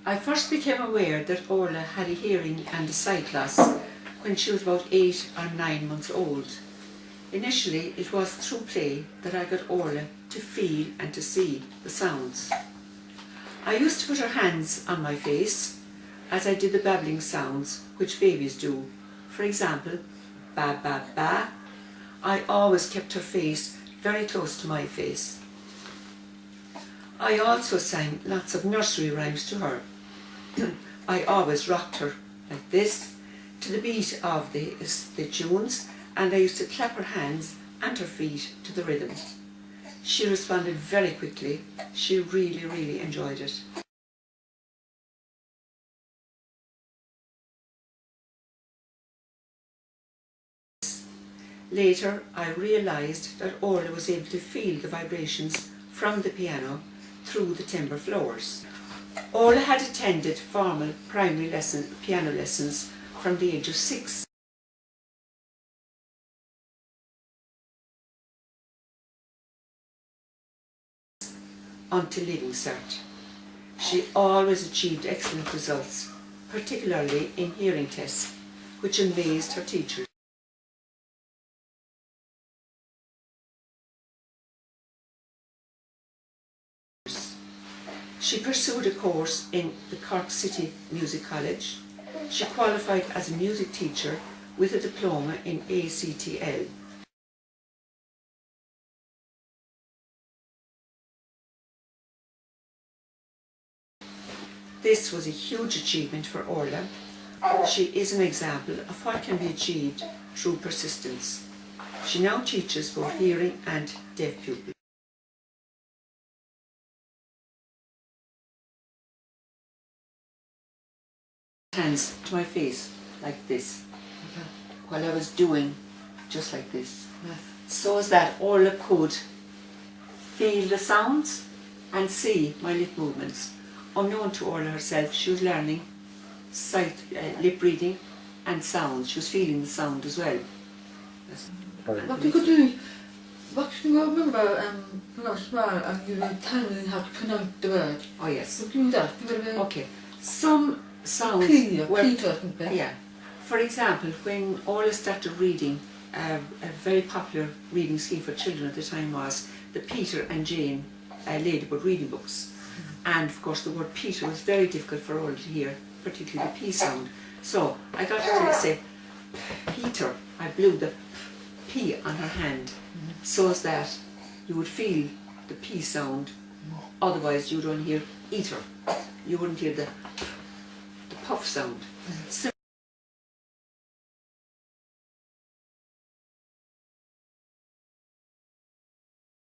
I first became aware that Orla had a hearing and a sight loss when she was about 8 or 9 months old. Initially, it was through play that I got Orla to feel and to see the sounds. I used to put her hands on my face as I did the babbling sounds which babies do. For example, ba ba ba. I always kept her face very close to my face. I also sang lots of nursery rhymes to her. I always rocked her like this to the beat of the tunes, and I used to clap her hands and her feet to the rhythm. She responded very quickly. She really enjoyed it. Later, I realised that Orla was able to feel the vibrations from the piano through the timber floors. Orla had attended formal primary piano lessons from the age of 6. Until leaving cert. She always achieved excellent results, particularly in hearing tests, which amazed her teachers. She pursued a course in the Cork City Music College. She qualified as a music teacher with a diploma in A.T.C.L. This was a huge achievement for Orla. She is an example of what can be achieved through persistence. She now teaches both hearing and deaf pupils. Hands to my face like this while I was doing just like this, so as that Orla could feel the sounds and see my lip movements. Unknown to Orla herself, she was learning sight, lip reading and sounds. She was feeling the sound as well. What we could do, what do you remember when I was small and you were telling me how to pronounce the word? Oh yes. Would you do that? Okay. Some sounds yeah. For example, when Orla started reading, a very popular reading scheme for children at the time was the Peter and Jane Ladybird reading books. And of course the word Peter was very difficult for Orla to hear, particularly the P sound. So I got her to say Peter. I blew the P on her hand so as that you would feel the P sound. Otherwise you would only hear eater. You wouldn't hear the puff sound.